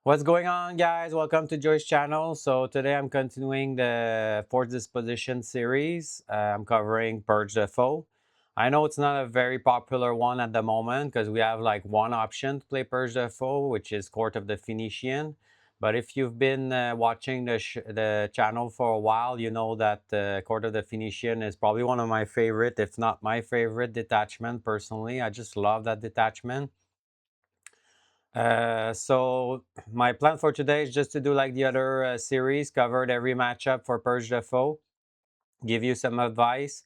What's going on, guys? Welcome to Joy's channel. So today I'm continuing the Force Disposition series. I'm covering Purge the Foe. I know it's not a very popular one at the moment because we have like one option to play Purge the Foe, which is Court of the Phoenician. But if you've been watching the channel for a while, you know that Court of the Phoenician is probably one of my favorite, if not my favorite detachment personally. I just love that detachment. So my plan for today is just to do like the other series, covered every matchup for Purge the Foe, give you some advice,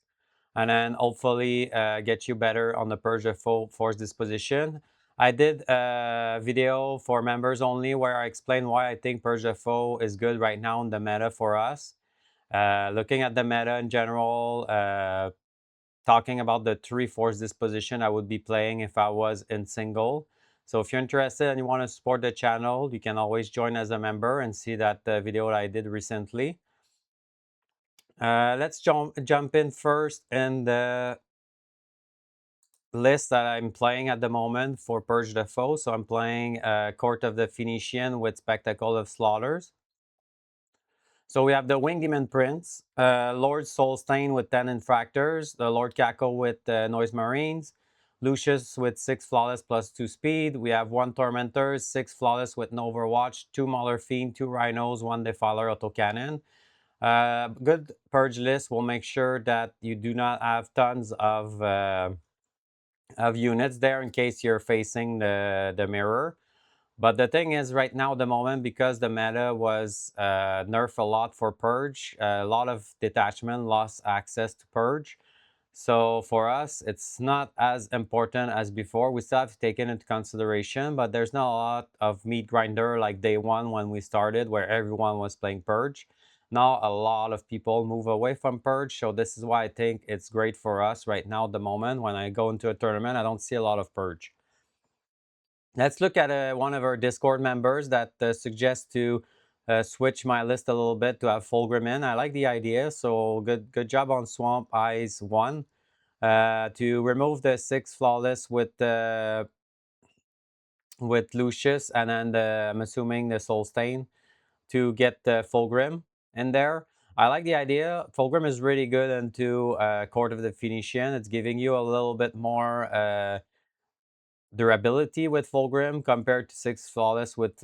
and then hopefully get you better on the Purge the Foe Force Disposition. I did a video for members only where I explained why I think Purge the Foe is good right now in the meta for us. Looking at the meta in general, talking about the three Force Disposition I would be playing if I was in single. So if you're interested and you want to support the channel, you can always join as a member and see that video that I did recently. Let's jump in first in the list that I'm playing at the moment for Purge the Foe. So I'm playing Court of the Phoenician with Spectacle of Slaughters. So we have the Winged Demon Prince, Lord Soulstain with 10 Infractors, the Lord Cackle with Noise Marines, Lucius with 6 Flawless plus 2 Speed. We have 1 Tormentor, 6 Flawless with no Overwatch, 2 Mauler Fiend, 2 Rhinos, 1 Defiler Autocannon. Good Purge list will make sure that you do not have tons of units there in case you're facing the mirror. But the thing is, right now, at the moment, because the meta was nerfed a lot for Purge, a lot of detachment lost access to Purge. So for us, it's not as important as before. We still have to take it into consideration, but there's not a lot of meat grinder like day one when we started, where everyone was playing Purge. Now a lot of people move away from Purge, so this is why I think it's great for us right now at the moment. When I go into a tournament, I don't see a lot of Purge. Let's look at one of our Discord members that suggests to switch my list a little bit to have Fulgrim in. I like the idea, so good job on Swamp Eyes 1. To remove the 6 Flawless with Lucius, and then I'm assuming the Soul Stain to get the Fulgrim in there. I like the idea. Fulgrim is really good into Court of the Phoenician. It's giving you a little bit more durability with Fulgrim compared to 6 Flawless with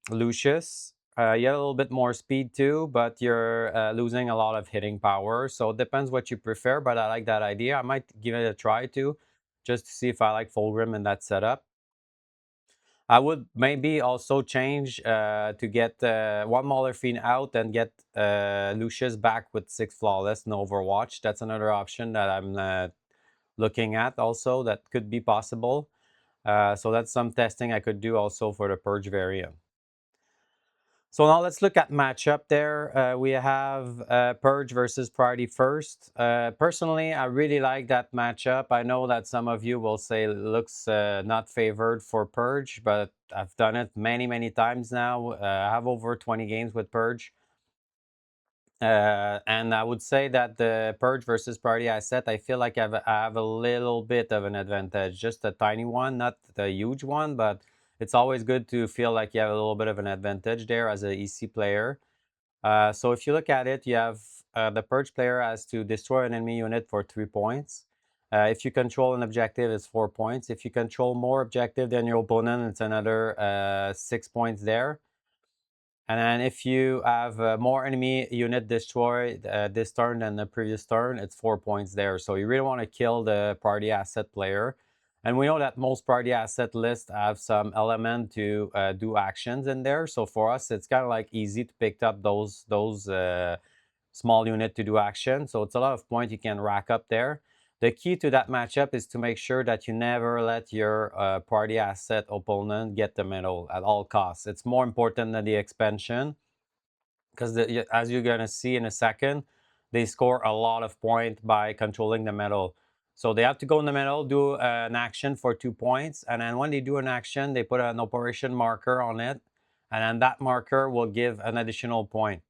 Lucius. You get a little bit more speed too, but you're losing a lot of hitting power. So it depends what you prefer, but I like that idea. I might give it a try too, just to see if I like Fulgrim in that setup. I would maybe also change to get one Mauler Fiend out and get Lucius back with 6 Flawless, no Overwatch. That's another option that I'm looking at also that could be possible. So that's some testing I could do also for the Purge variant. So now let's look at matchup there. We have Purge versus Priority First. Personally, I really like that matchup. I know that some of you will say it looks not favored for Purge, but I've done it many times now. I have over 20 games with Purge. And I would say that the Purge versus Priority Asset, I feel like I have a little bit of an advantage, just a tiny one, not the huge one, but it's always good to feel like you have a little bit of an advantage there as a EC player. So if you look at it, you have the Purge player has to destroy an enemy unit for 3 points. If you control an objective, it's 4 points. If you control more objective than your opponent, it's another 6 points there. And then if you have more enemy unit destroyed this turn than the previous turn, it's 4 points there. So you really want to kill the party asset player. And we know that most party asset lists have some element to do actions in there. So for us, it's kind of like easy to pick up those small unit to do action. So it's a lot of points you can rack up there. The key to that matchup is to make sure that you never let your party asset opponent get the medal at all costs. It's more important than the expansion because as you're going to see in a second, they score a lot of points by controlling the medal. So they have to go in the middle, do an action for 2 points. And then when they do an action, they put an operation marker on it. And then that marker will give an additional point.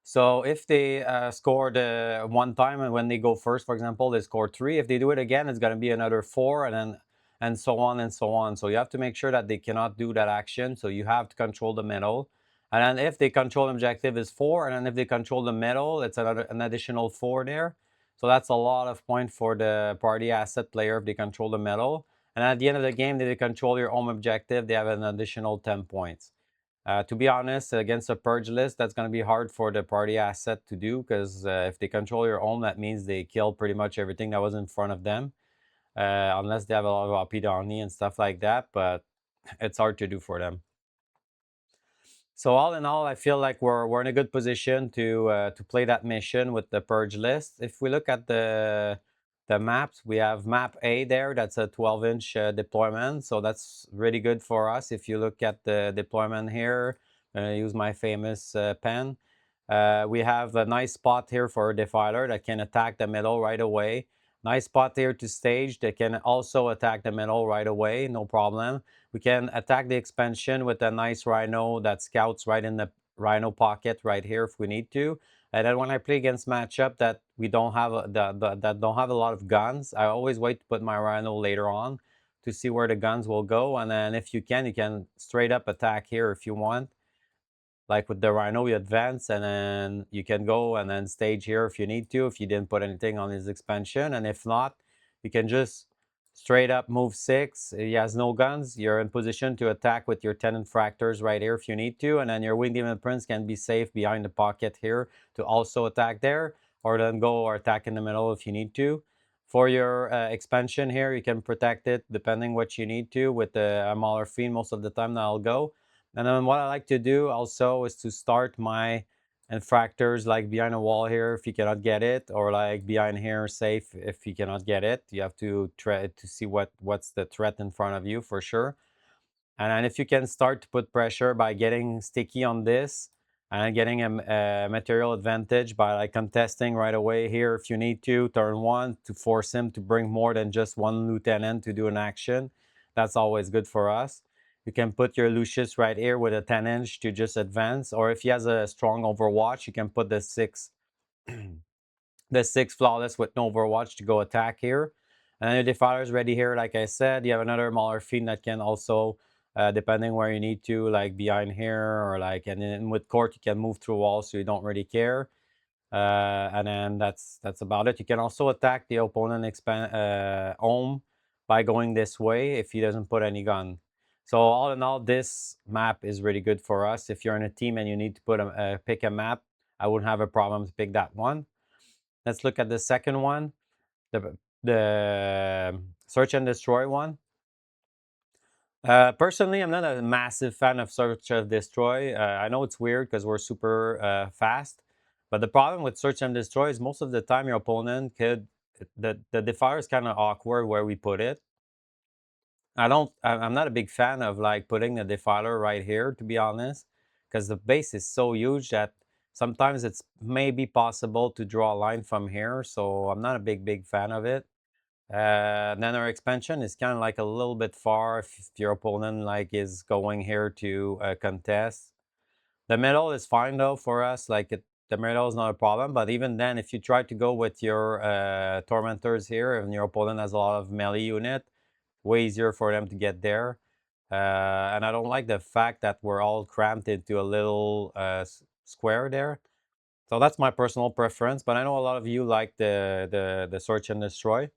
So if they score the one time and when they go first, for example, they score 3. If they do it again, it's going to be another 4. And then and so on and so on. So you have to make sure that they cannot do that action. So you have to control the middle. And then if they control objective is 4, and then if they control the middle, it's an additional 4 there. So that's a lot of point for the party asset player if they control the middle. And at the end of the game, if they control your home objective, they have an additional 10 points. To be honest, against a purge list, that's going to be hard for the party asset to do, because if they control your home, that means they kill pretty much everything that was in front of them, unless they have a lot of OP Downey and stuff like that. But it's hard to do for them. So all in all, I feel like we're in a good position to play that mission with the purge list. If we look at the maps, we have map A there. That's a 12-inch deployment, so that's really good for us. If you look at the deployment here, use my famous pen. We have a nice spot here for a defiler that can attack the middle right away. Nice spot here to stage that can also attack the middle right away, no problem. We can attack the expansion with a nice rhino that scouts right in the rhino pocket right here if we need to. And then when I play against matchup that we don't have that don't have a lot of guns, I always wait to put my rhino later on to see where the guns will go. And then if you can straight up attack here if you want. Like with the rhino, you advance and then you can go and then stage here if you need to, if you didn't put anything on his expansion. And if not, you can just straight up move 6. He has no guns. You're in position to attack with your 10 infractors right here if you need to. And then your Winged Demon Prince can be safe behind the pocket here to also attack there, or then go or attack in the middle if you need to. For your expansion here, you can protect it depending what you need to with the Mauler Fiend. Most of the time that'll go. And then what I like to do also is to start my infractors like behind a wall here if you cannot get it, or like behind here safe if you cannot get it. You have to try to see what's the threat in front of you for sure. And then if you can start to put pressure by getting sticky on this and getting a material advantage by like contesting right away here if you need to, turn 1 to force him to bring more than just one lieutenant to do an action. That's always good for us. You can put your Lucius right here with a 10-inch to just advance, or if he has a strong overwatch, you can put the 6 the 6 flawless with no overwatch to go attack here. And then your defiler is ready here. Like I said, you have another Mauler Fiend that can also, depending where you need to, like behind here, or like, and then with court you can move through walls, so you don't really care. And then that's about it. You can also attack the opponent home by going this way if he doesn't put any gun. So all in all, this map is really good for us. If you're in a team and you need to pick a map, I wouldn't have a problem to pick that one. Let's look at the second one, the search and destroy one. Personally, I'm not a massive fan of search and destroy. I know it's weird because we're super fast, but the problem with search and destroy is most of the time your opponent could the defiler is kind of awkward where we put it. I'm not a big fan of like putting the defiler right here, to be honest, because the base is so huge that sometimes it's maybe possible to draw a line from here. So I'm not a big fan of it. Then our expansion is kind of like a little bit far if your opponent like is going here to contest. The middle is fine though for us. The middle is not a problem. But even then, if you try to go with your tormentors here and your opponent has a lot of melee unit, way easier for them to get there. And I don't like the fact that we're all cramped into a little square there. So that's my personal preference. But I know a lot of you like the search and destroy.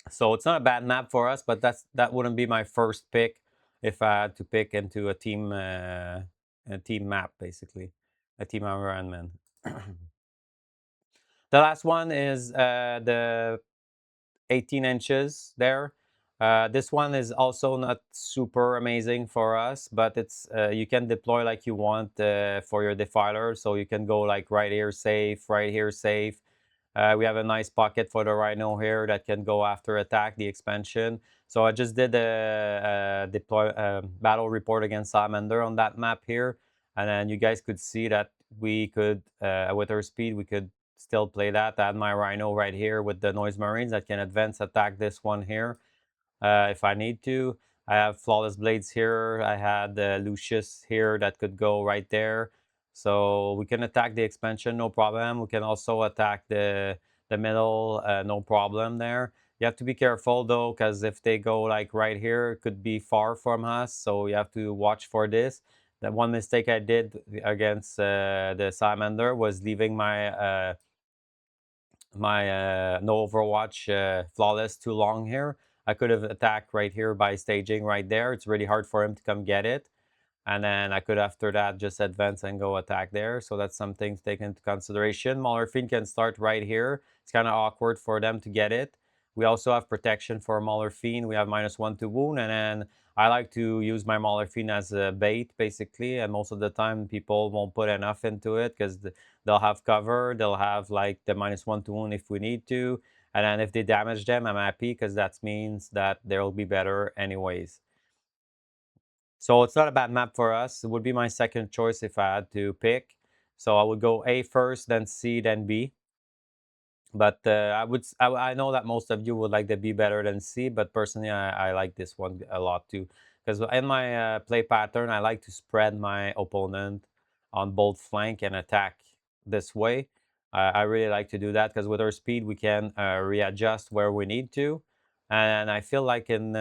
So it's not a bad map for us, but that wouldn't be my first pick if I had to pick into a team map, basically, a team environment. The last one is the 18 inches there. This one is also not super amazing for us, but it's you can deploy like you want for your defiler. So you can go like right here safe, right here safe. We have a nice pocket for the rhino here that can go after attack the expansion. So I just did a battle report against Salamander on that map here, and then you guys could see that we could with our speed we could still play that. I had my rhino right here with the noise marines that can advance attack this one here if I need to. I have flawless blades here. I had Lucius here that could go right there. So we can attack the expansion, no problem. We can also attack the middle, no problem there. You have to be careful though, because if they go like right here, it could be far from us. So you have to watch for this. That one mistake I did against the salamander was leaving my no overwatch flawless too long here. I could have attacked right here by staging right there. It's really hard for him to come get it, and then I could after that just advance and go attack there. So that's something to take into consideration. Malarfin can start right here. It's kind of awkward for them to get it. We also have protection for Malarfin. We have -1 to wound, and then I like to use my Malarfin as a bait basically. And most of the time, people won't put enough into it because they'll have cover. They'll have like the -1 to wound if we need to, and then if they damage them, I'm happy because that means that they'll be better anyways. So it's not a bad map for us. It would be my second choice if I had to pick. So I would go A first, then C, then B. But I know that most of you would like the B better than C, but personally, I like this one a lot too. Because in my play pattern, I like to spread my opponent on both flank and attack this way. I really like to do that because with our speed, we can readjust where we need to. And I feel like in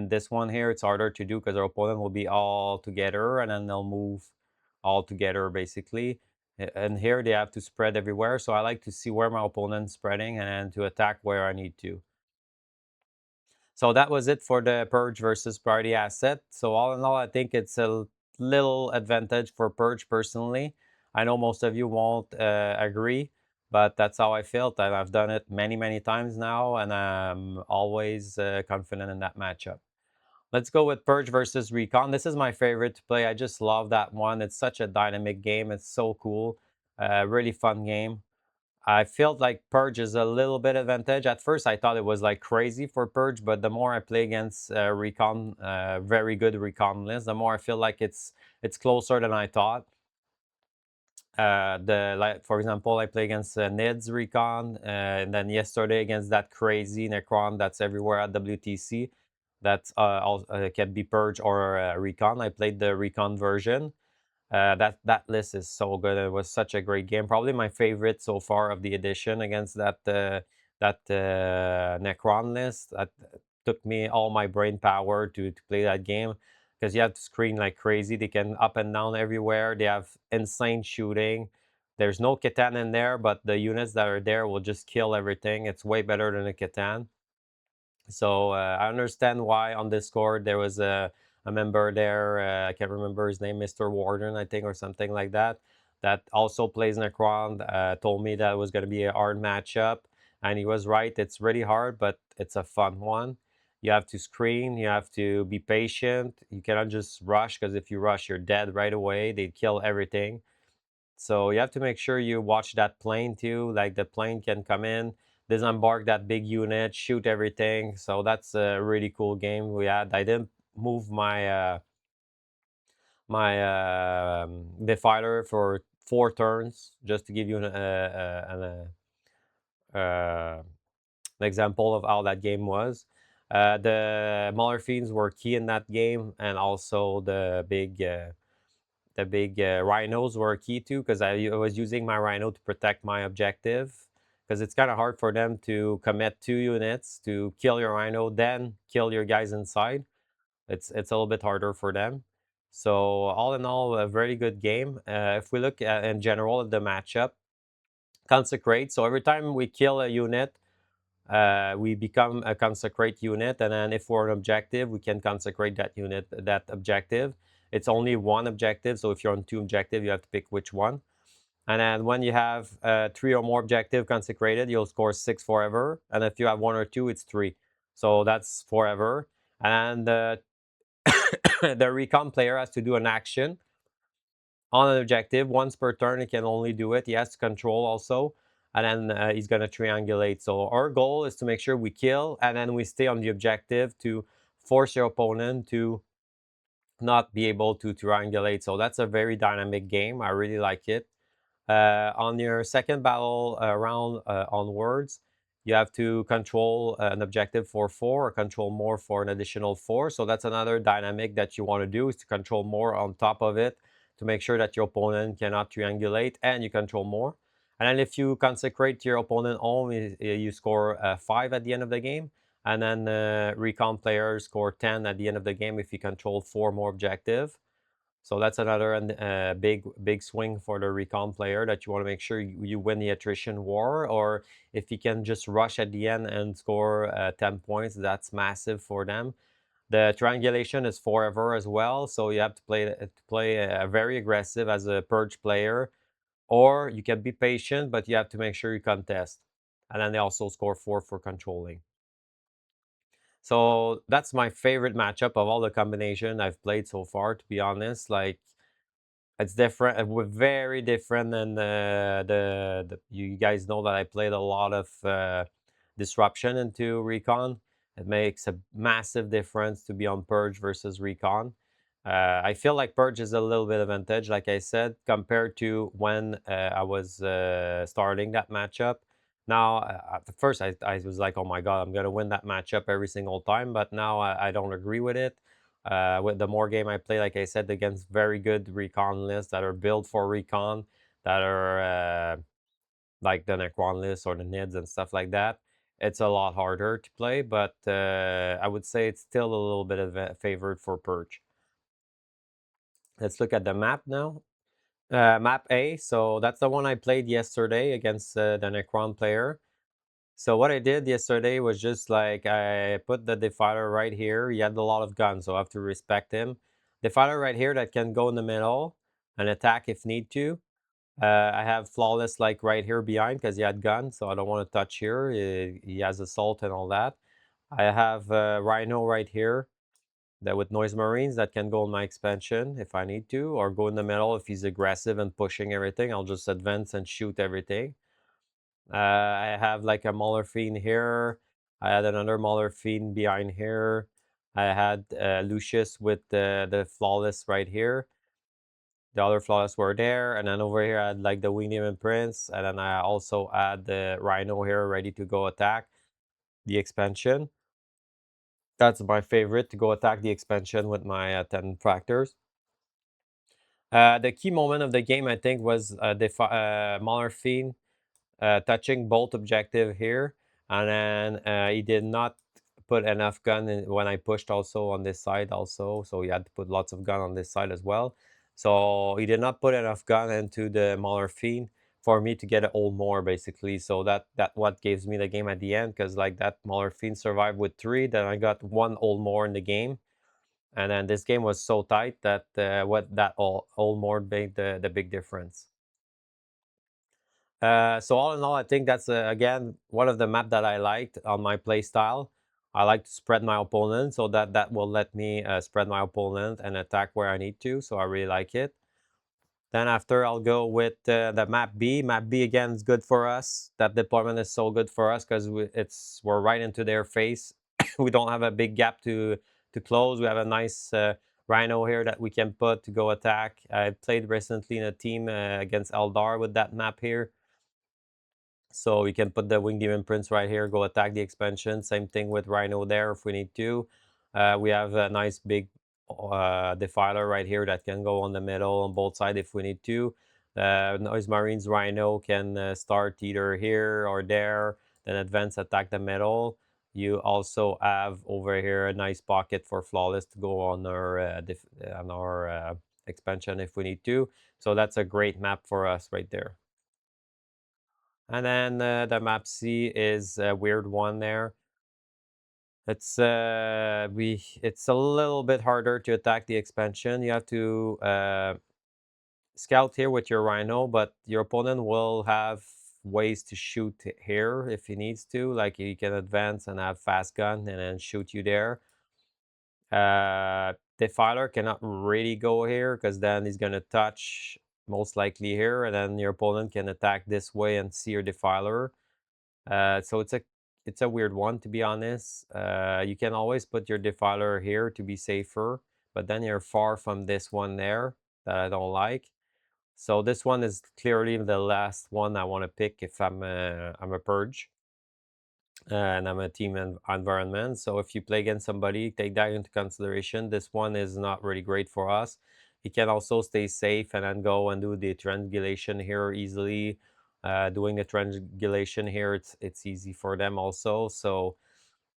this one here, it's harder to do because our opponent will be all together and then they'll move all together basically. And here they have to spread everywhere. So I like to see where my opponent's spreading and then to attack where I need to. So that was it for the Purge versus Party asset. So all in all, I think it's a little advantage for Purge personally. I know most of you won't agree, but that's how I felt. And I've done it many, many times now, and I'm always confident in that matchup. Let's go with Purge versus Recon. This is my favorite to play. I just love that one. It's such a dynamic game. It's so cool. Really fun game. I felt like Purge is a little bit advantage. At first, I thought it was like crazy for Purge, but the more I play against Recon, very good Recon list, the more I feel like it's closer than I thought. Like for example, I play against Ned's Recon, and then yesterday against that crazy Necron that's everywhere at WTC. That can be Purge or Recon. I played the Recon version. That list is so good. It was such a great game. Probably my favorite so far of the edition against that Necron list. That took me all my brain power to play that game because you have to screen like crazy. They can up and down everywhere. They have insane shooting. There's no Catan in there, but the units that are there will just kill everything. It's way better than a Catan. So I understand why on Discord there was a member there. I can't remember his name, Mr. Warden, I think, or something like that. That also plays Necron. Told me that it was going to be a hard matchup, and he was right. It's really hard, but it's a fun one. You have to screen. You have to be patient. You cannot just rush because if you rush, you're dead right away. They kill everything. So you have to make sure you watch that plane too. Like the plane can come in, disembark that big unit, shoot everything. So that's a really cool game we had. I didn't move my defiler for 4 turns just to give you an example of how that game was. The Mauler Fiends were key in that game, and also the big rhinos were key too because I was using my rhino to protect my objective because it's kind of hard for them to commit 2 units to kill your rhino then kill your guys inside. It's a little bit harder for them. So all in all, a very good game. If we look at in general at the matchup, consecrate. So every time we kill a unit, we become a consecrate unit, and then if we're an objective, we can consecrate that unit, that objective. It's only one objective, so if you're on 2 objective, you have to pick which one. And then when you have 3 or more objective consecrated, you'll score 6 forever. And if you have 1 or 2, it's 3. So that's forever. And the recon player has to do an action on an objective once per turn. He can only do it. He has to control also, and then he's going to triangulate. So our goal is to make sure we kill, and then we stay on the objective to force your opponent to not be able to triangulate. So that's a very dynamic game. I really like it. On your second battle round onwards, you have to control an objective for 4 or control more for an additional 4. So that's another dynamic that you want to do, is to control more on top of it to make sure that your opponent cannot triangulate and you control more. And then if you consecrate your opponent home, you score 5 at the end of the game. And then recon players score 10 at the end of the game if you control 4 more objective. So that's another big swing for the recon player, that you want to make sure you win the attrition war. Or if you can just rush at the end and score 10 points, that's massive for them. The triangulation is forever as well, so you have to play very aggressive as a purge player, or you can be patient, but you have to make sure you contest. And then they also score 4 for controlling. So that's my favorite matchup of all the combination I've played so far, to be honest. Like, it's different. We're very different than you guys know that I played a lot of disruption into recon. It makes a massive difference to be on purge versus recon. I feel like purge is a little bit advantage, like I said, compared to when I was starting that matchup. Now, at first, I was like, oh my god, I'm gonna win that matchup every single time. But now I don't agree with it. With the more game I play, like I said, against very good recon lists that are built for recon, that are like the Necron list or the NIDs and stuff like that, it's a lot harder to play. But I would say it's still a little bit of favored for Purge. Let's look at the map now. Map A, so that's the one I played yesterday against the Necron player. So what I did yesterday was just like, I put the Defiler right here. He had a lot of guns, so I have to respect him. Defiler right here that can go in the middle and attack if need to. I have Flawless like right here behind because he had guns, so I don't want to touch here. He has Assault and all that. I have Rhino right here that with Noise Marines that can go in my expansion if I need to, or go in the middle if he's aggressive and pushing everything. I'll just advance and shoot everything. I have like a Mauler Fiend here. I had another Mauler Fiend behind here. I had Lucius with the Flawless right here. The other Flawless were there. And then over here, I had like the Winged Demon Prince. And then I also had the Rhino here ready to go attack the expansion. That's my favorite, to go attack the expansion with my 10 Fractors. The key moment of the game, I think, was the Mauler Fiend touching bolt objective here, and then he did not put enough gun in when I pushed also on this side also, so he had to put lots of gun on this side as well. So he did not put enough gun into the Mauler Fiend for me to get an old more basically. So that what gives me the game at the end, because like that Mauler Fiend survived with 3, then I got 1 old more in the game. And then this game was so tight that what that old more made the big difference. So all in all, I think that's again one of the map that I liked on my play style. I like to spread my opponent, so that will let me spread my opponent and attack where I need to. So I really like it. Then after, I'll go with the map B. Map B again is good for us. That deployment is so good for us because we're right into their face. We don't have a big gap to close. We have a nice Rhino here that we can put to go attack. I played recently in a team against Eldar with that map here. So we can put the Winged Demon Prince right here, go attack the expansion. Same thing with Rhino there if we need to. We have a nice big Defiler right here that can go on the middle on both sides if we need to. Noise Marines Rhino can start either here or there, then advance attack the middle. You also have over here a nice pocket for Flawless to go on our expansion if we need to. So that's a great map for us right there. And then the map C is a weird one there. It's it's a little bit harder to attack the expansion. You have to scout here with your Rhino, but your opponent will have ways to shoot here if he needs to. Like, he can advance and have fast gun and then shoot you there. Defiler cannot really go here because then he's gonna touch most likely here, and then your opponent can attack this way and see your Defiler. So it's a weird one, to be honest. You can always put your Defiler here to be safer, but then you're far from this one there that I don't like. So this one is clearly the last one I want to pick if I'm a purge and I'm a team environment. So if you play against somebody, take that into consideration. This one is not really great for us. You can also stay safe and then go and do the triangulation here easily. doing the triangulation here, it's easy for them also. So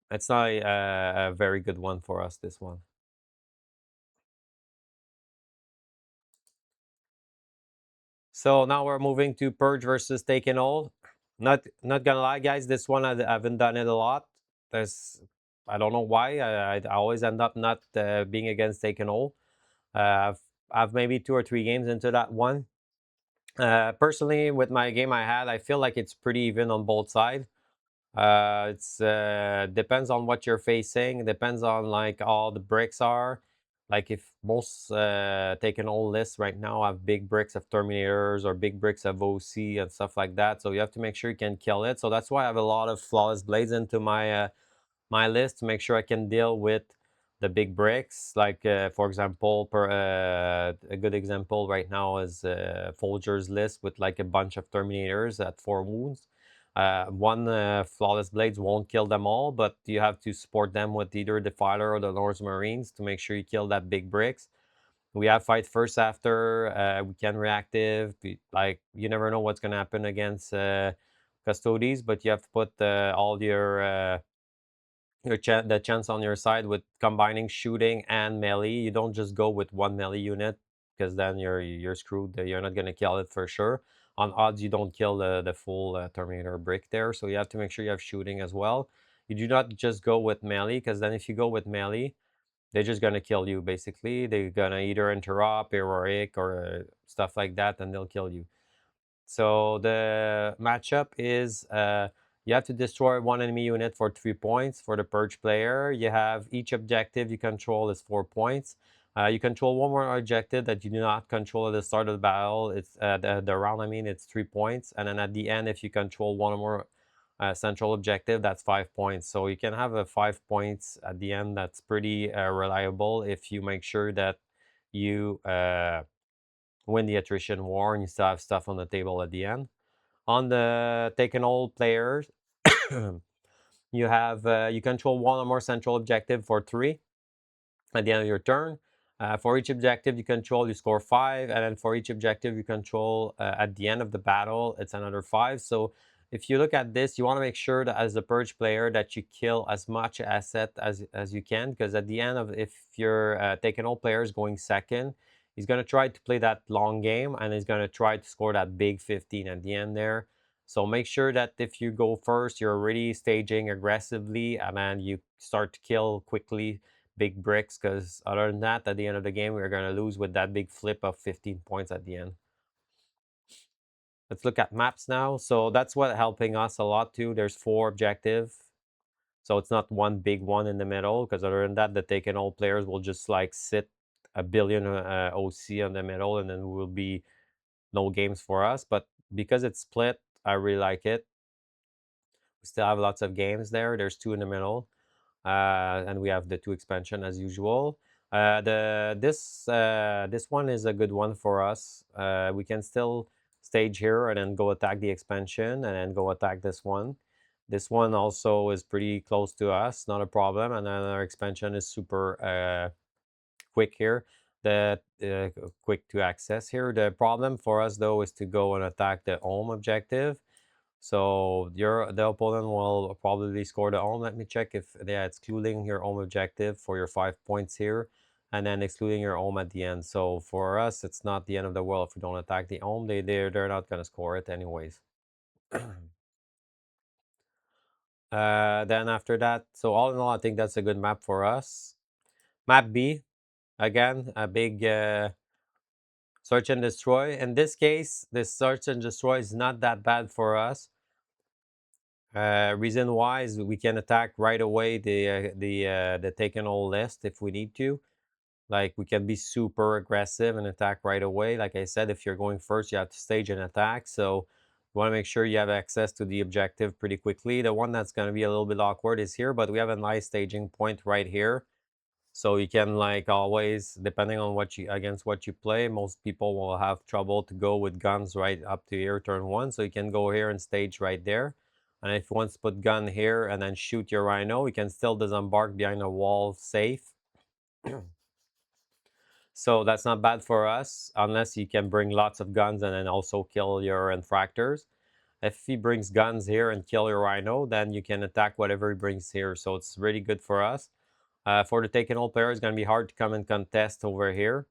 it's not a very good one for us, this one. So now we're moving to Purge versus Take and Hold. Not gonna lie, guys, this one I haven't done it a lot. There's I don't know why. I always end up not being against Take and Hold. I've maybe 2 or 3 games into that one. Personally, with my game I had, I feel like it's pretty even on both sides. It's depends on what you're facing. It depends on like all the bricks are. Like if most taken all lists right now have big bricks of Terminators or big bricks of OC and stuff like that. So you have to make sure you can kill it. So that's why I have a lot of flawless blades into my list to make sure I can deal with the big bricks. Like for example, a good example right now is Folger's list with like a bunch of Terminators at 4 wounds. One flawless blades won't kill them all, but you have to support them with either the fighter or the Norse Marines to make sure you kill that big bricks. We have fight first after. We can reactive. Like you never know what's gonna happen against custodies, but you have to put all the chance on your side with combining shooting and melee. You don't just go with one melee unit because then you're screwed. You're not gonna kill it for sure. On odds, you don't kill the full Terminator brick there, so you have to make sure you have shooting as well. You do not just go with melee because then if you go with melee, they're just gonna kill you basically. They're gonna either interrupt, heroic, or stuff like that, and they'll kill you. So the matchup is you have to destroy one enemy unit for 3 points for the Purge player. You have each objective you control is 4 points. You control one more objective that you do not control at the start of the battle. It's the round. I mean, it's 3 points, and then at the end, if you control one or more central objective, that's 5 points. So you can have a 5 points at the end. That's pretty reliable if you make sure that you win the attrition war and you still have stuff on the table at the end. On the taken all players, you have you control one or more central objective for 3 at the end of your turn. For each objective you control, you score 5, and then for each objective you control at the end of the battle, it's another 5. So if you look at this, you want to make sure that as a Purge player that you kill as much asset as you can, because at the end of, if your taken all player is going second, he's going to try to play that long game and he's going to try to score that big 15 at the end there. So make sure that if you go first, you're already staging aggressively and then you start to kill quickly big bricks, because other than that, at the end of the game, we're going to lose with that big flip of 15 points at the end. Let's look at maps now. So that's what helping us a lot too. There's 4 objectives. So it's not one big one in the middle, because other than that, the taken all players will just like sit a billion OC on the middle and then will be no games for us. But because it's split, I really like it. We still have lots of games there. There's 2 in the middle. And we have the 2 expansion as usual. This one is a good one for us. We can still stage here and then go attack the expansion and then go attack this one. This one also is pretty close to us, not a problem. And then our expansion is super quick here. The quick to access here. The problem for us though is to go and attack the home objective. So the opponent will probably score the home. Let me check if they're excluding your home objective for your 5 points here, and then excluding your home at the end. So for us, it's not the end of the world if we don't attack the home. They're not gonna score it anyways. Then after that, so all in all, I think that's a good map for us. Map B, again, a big search and destroy. In this case, this search and destroy is not that bad for us. Reason why is we can attack right away the taken all list if we need to. Like we can be super aggressive and attack right away. Like I said, if you're going first, you have to stage an attack. So you want to make sure you have access to the objective pretty quickly. The one that's going to be a little bit awkward is here, but we have a nice staging point right here. So you can, like always, depending on what you against what you play, most people will have trouble to go with guns right up to here turn 1. So you can go here and stage right there. And if you want to put gun here and then shoot your rhino, you can still disembark behind a wall safe. So that's not bad for us, unless you can bring lots of guns and then also kill your infractors. If he brings guns here and kill your rhino, then you can attack whatever he brings here. So it's really good for us. For the taken hold player, it's going to be hard to come and contest over here,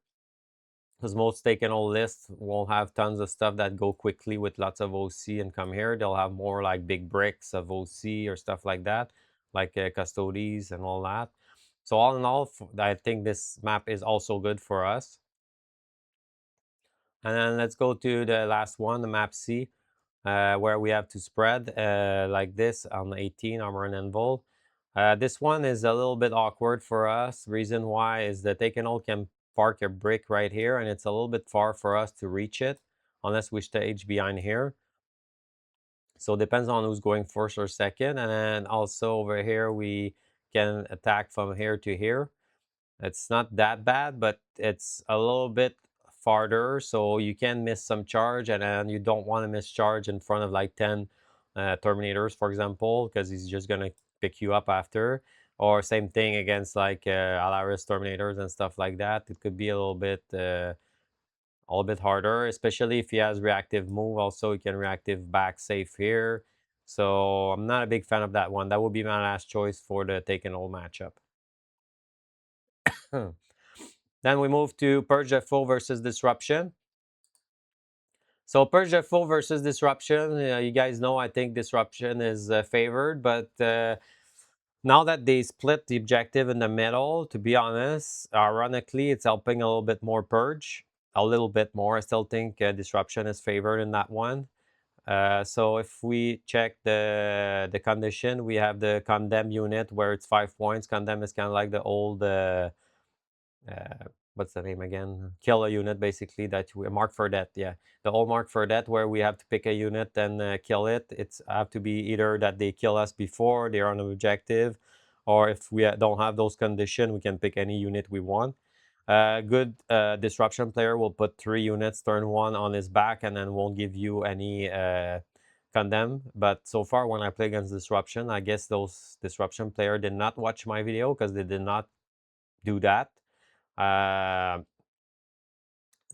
because most taken hold lists won't have tons of stuff that go quickly with lots of OC and come here. They'll have more like big bricks of OC or stuff like that, like custodies and all that. So all in all, I think this map is also good for us. And then let's go to the last one, the map C, where we have to spread like this on 18, armor and anvil. This one is a little bit awkward for us. Reason why is that they can park a brick right here, and it's a little bit far for us to reach it unless we stage behind here. So it depends on who's going first or second. And then also over here, we can attack from here to here. It's not that bad, but it's a little bit farther, so you can miss some charge, and then you don't want to miss charge in front of like 10 Terminators, for example, because he's just going to pick you up after. Or same thing against like Alaris Terminators and stuff like that. It could be a little bit harder, especially if he has reactive move. Also, he can reactive back safe here. So I'm not a big fan of that one. That would be my last choice for the take and hold matchup. Then we move to Purge the Foe versus Disruption. So Purge the Foe versus Disruption, you guys know I think Disruption is favored, but now that they split the objective in the middle, to be honest, ironically, it's helping a little bit more Purge. A little bit more. I still think Disruption is favored in that one. So if we check the condition, we have the Condemn unit where it's 5 points. Condemn is kind of like the old... what's the name again? Kill a unit, basically, that we mark for that. Yeah, the whole mark for that, where we have to pick a unit and kill it. It's have to be either that they kill us before they're on an objective, or if we don't have those conditions, we can pick any unit we want. Good disruption player will put 3 units turn 1 on his back and then won't give you any condemn. But so far, when I play against disruption, I guess those disruption player did not watch my video because they did not do that.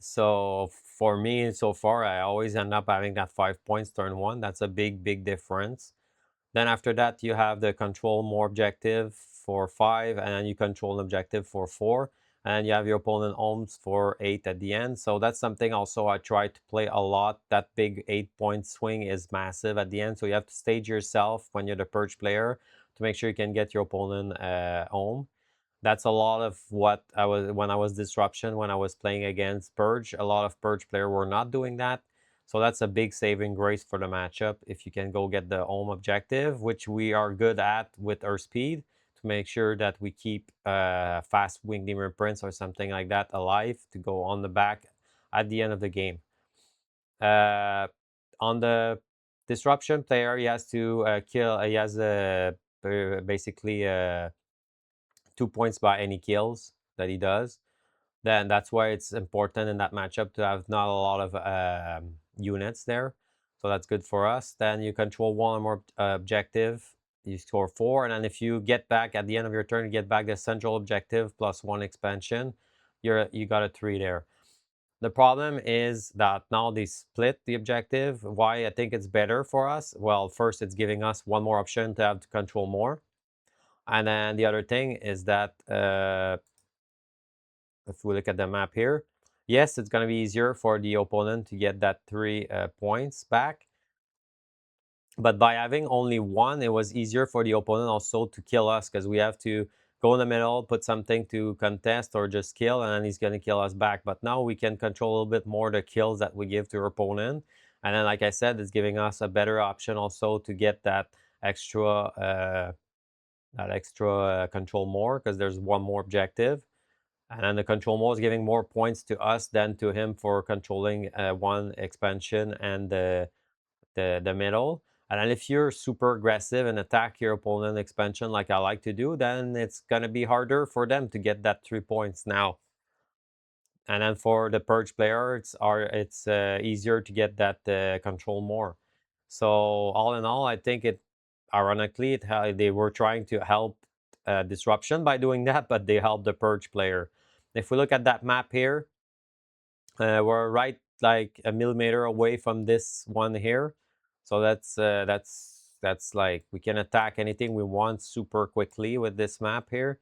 So for me, so far, I always end up having that 5 points turn 1. That's a big difference. Then after that, you have the control more objective for 5, and then you control an objective for 4, and you have your opponent homes for 8 at the end. So that's something also I try to play a lot. That big 8-point swing is massive at the end, so you have to stage yourself when you're the Purge player to make sure you can get your opponent home. That's a lot of what I was when I was disruption, when I was playing against Purge. A lot of Purge players were not doing that. So that's a big saving grace for the matchup if you can go get the home objective, which we are good at with our speed, to make sure that we keep fast wing demon prints or something like that alive to go on the back at the end of the game. On the disruption player, he has to kill. He has basically 2 points by any kills that he does. Then that's why it's important in that matchup to have not a lot of units there. So that's good for us. Then you control 1 or more objective. You score 4. And then if you get back at the end of your turn, you get back the central objective plus 1 expansion. You got a 3 there. The problem is that now they split the objective. Why I think it's better for us? Well, first, it's giving us 1 more option to have to control more. And then the other thing is that if we look at the map here, yes, it's going to be easier for the opponent to get that 3 points back. But by having only 1, it was easier for the opponent also to kill us, because we have to go in the middle, put something to contest or just kill, and then he's going to kill us back. But now we can control a little bit more the kills that we give to our opponent. And then, like I said, it's giving us a better option also to get that extra control more, because there's 1 more objective. And then the control mode is giving more points to us than to him for controlling 1 expansion and the middle. And then if you're super aggressive and attack your opponent expansion like I like to do, then it's going to be harder for them to get that 3 points now. And then for the Purge player, it's easier to get that control more. So all in all, I think ironically, they were trying to help disruption by doing that, but they helped the Purge player. If we look at that map here, we're right like a millimeter away from this one here. So that's like we can attack anything we want super quickly with this map here.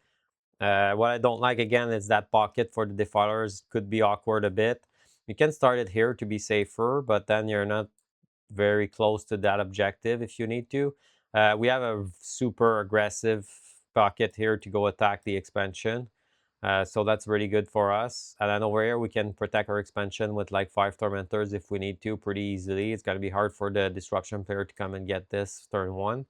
What I don't like again is that pocket for the defilers could be awkward a bit. You can start it here to be safer, but then you're not very close to that objective if you need to. We have a super aggressive pocket here to go attack the expansion. So that's really good for us. And then over here, we can protect our expansion with like 5 Tormentors if we need to pretty easily. It's going to be hard for the Disruption player to come and get this turn 1.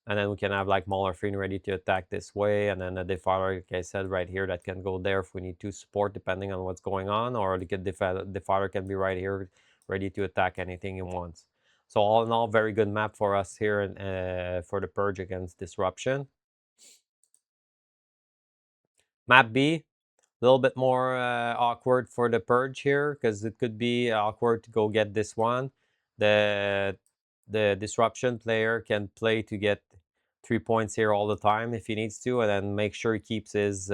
And then we can have like Malarfin ready to attack this way. And then a Defiler, like I said, right here that can go there if we need to support depending on what's going on. Or the Defiler can be right here ready to attack anything he wants. So all in all, very good map for us here for the Purge against Disruption. Map B, a little bit more awkward for the Purge here because it could be awkward to go get this one. The Disruption player can play to get 3 points here all the time if he needs to, and then make sure he keeps his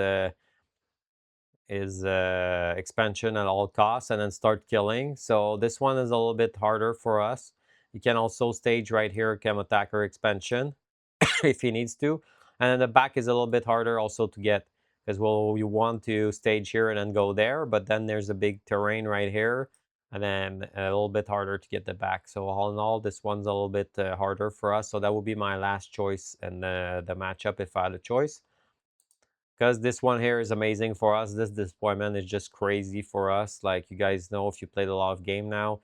expansion at all costs, and then start killing. So this one is a little bit harder for us. You can also stage right here, Chem Attacker expansion if he needs to. And then the back is a little bit harder also to get because well, you want to stage here and then go there, but then there's a big terrain right here, and then a little bit harder to get the back. So all in all, this one's a little bit harder for us. So that would be my last choice in the matchup if I had a choice. Because this one here is amazing for us. This deployment is just crazy for us. Like you guys know, if you played a lot of game now,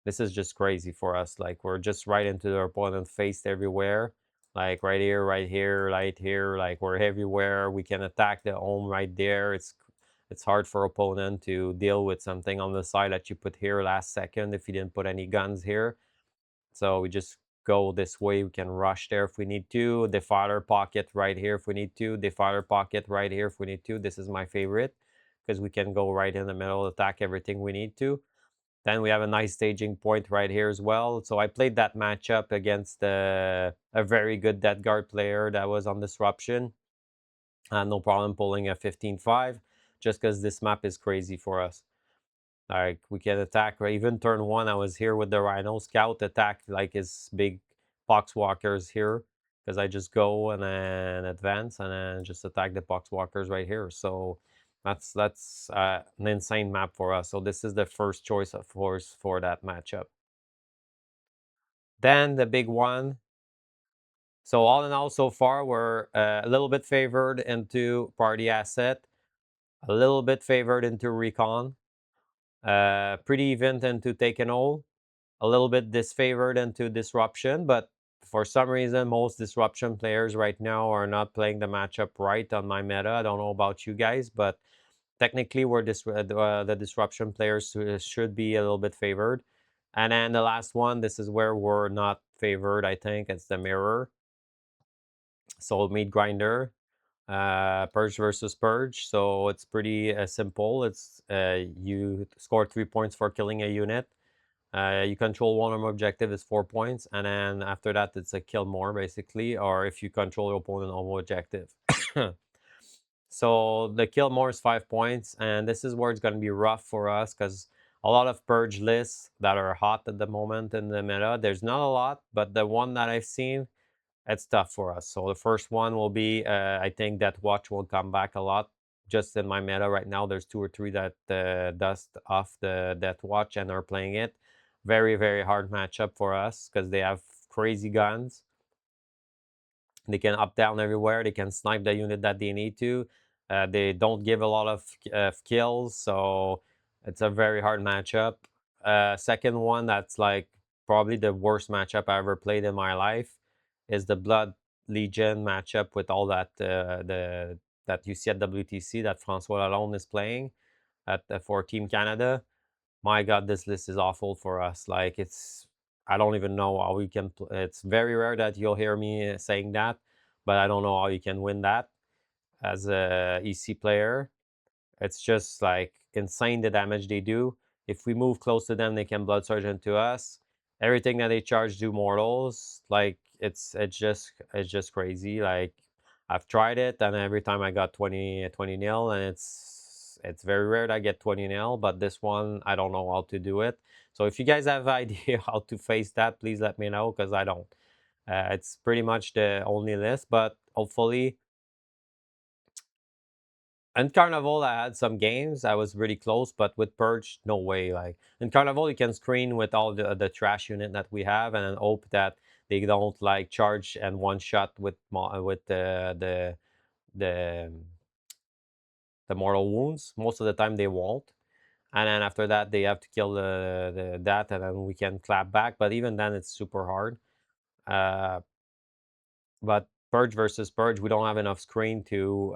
this is just crazy for us. Like we're just right into their opponent face everywhere. Like right here, right here, right here. Like we're everywhere. We can attack the home right there. It's hard for opponent to deal with something on the side that you put here last second if you didn't put any guns here. So we just go this way. We can rush there if we need to. Defiler pocket right here if we need to. Defiler pocket right here if we need to. This is my favorite because we can go right in the middle, attack everything we need to. Then we have a nice staging point right here as well. So I played that matchup against a very good Death Guard player that was on Disruption. No problem pulling a 15-5 just because this map is crazy for us. Like we can attack, right? Even turn 1, I was here with the Rhino Scout, attack like his big Poxwalkers here because I just go and then advance and then just attack the Poxwalkers right here. So that's an insane map for us. So this is the first choice of course for that matchup. Then the big one. So all in all, so far we're a little bit favored into party asset, a little bit favored into recon, pretty even into taken all, a little bit disfavored into disruption, but for some reason most disruption players right now are not playing the matchup right on my meta. I don't know about you guys, but technically we're the disruption players should be a little bit favored. And then the last one, this is where we're not favored. I think it's the mirror. So meat grinder, purge versus purge. So it's pretty simple. It's you score 3 points for killing a unit. You control one of them objective is 4 points, and then after that it's a kill more basically, or if you control your opponent home objective. So the kill more is 5 points, and this is where it's going to be rough for us because a lot of purge lists that are hot at the moment in the meta. There's not a lot, but the one that I've seen, it's tough for us. So the first one will be, I think that watch will come back a lot. Just in my meta right now, there's 2 or 3 that dust off the Death Watch and are playing it. Very, very hard matchup for us because they have crazy guns. They can up down everywhere. They can snipe the unit that they need to. They don't give a lot of kills, so it's a very hard matchup. Second one that's like probably the worst matchup I ever played in my life is the Blood Legion matchup with all that that you see at WTC that Francois Lalonde is playing at for Team Canada. My God, this list is awful for us. Like it's, I don't even know how we can. It's very rare that you'll hear me saying that, but I don't know how you can win that as a EC player. It's just like insane the damage they do. If we move close to them, they can blood surge into us. Everything that they charge do mortals. Like it's just crazy. Like I've tried it, and every time I got 20 nil, and it's very rare that I get 20 nail, but this one I don't know how to do it. So if you guys have idea how to face that, please let me know because I don't. It's pretty much the only list, but hopefully. In Carnival, I had some games. I was really close, but with Purge, no way. Like in Carnival, you can screen with all the trash unit that we have, and then hope that they don't like charge and one shot with the the mortal wounds. Most of the time, they won't. And then after that, they have to kill the that, and then we can clap back. But even then, it's super hard. Uh, but Purge versus Purge, we don't have enough screen to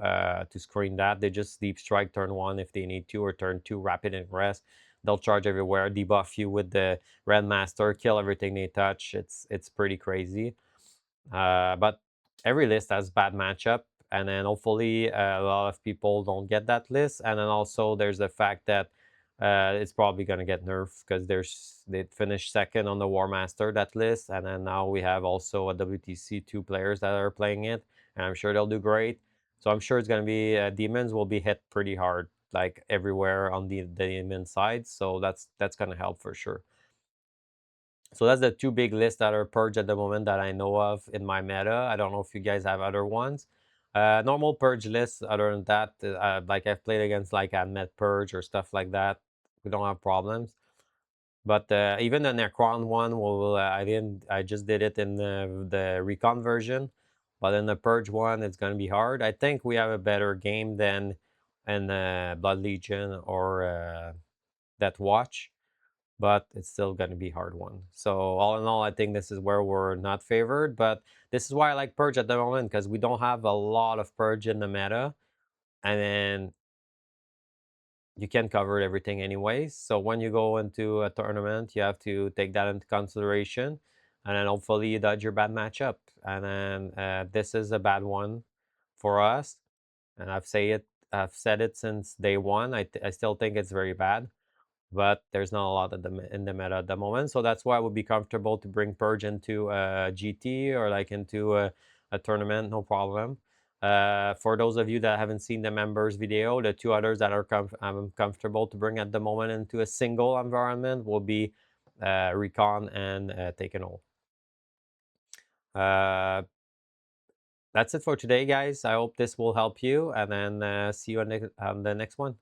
screen that. They just deep strike turn one if they need to, or turn two rapid ingress. They'll charge everywhere, debuff you with the Red Master, kill everything they touch. It's pretty crazy. But every list has bad matchup, and then hopefully a lot of people don't get that list. And then also there's the fact that it's probably going to get nerfed because they finished second on the War Master that list, and then now we have also a WTC 2 players that are playing it, and I'm sure they'll do great. So I'm sure it's going to be demons will be hit pretty hard, like everywhere on the demon side. So that's going to help for sure. So that's the two big lists that are purged at the moment that I know of in my meta. I don't know if you guys have other ones. Normal purge lists, other than that, like I've played against like Admet Purge or stuff like that. We don't have problems. But even the Necron one, I just did it in the Recon version. But in the Purge one, it's going to be hard. I think we have a better game than in Blood Legion or Death Watch, but it's still going to be a hard one. So all in all, I think this is where we're not favored, but this is why I like Purge at the moment, because we don't have a lot of Purge in the meta, and then you can cover everything anyways. So when you go into a tournament, you have to take that into consideration, and then hopefully you dodge your bad matchup. And then this is a bad one for us, and I've said it since day one. I still think it's very bad, but there's not a lot in the meta at the moment. So that's why I would be comfortable to bring Purge into a GT or like into a tournament, no problem. For those of you that haven't seen the members video, the two others that I'm comfortable to bring at the moment into a single environment will be Recon and Taken Hold. That's it for today, guys. I hope this will help you, and then see you on the next one.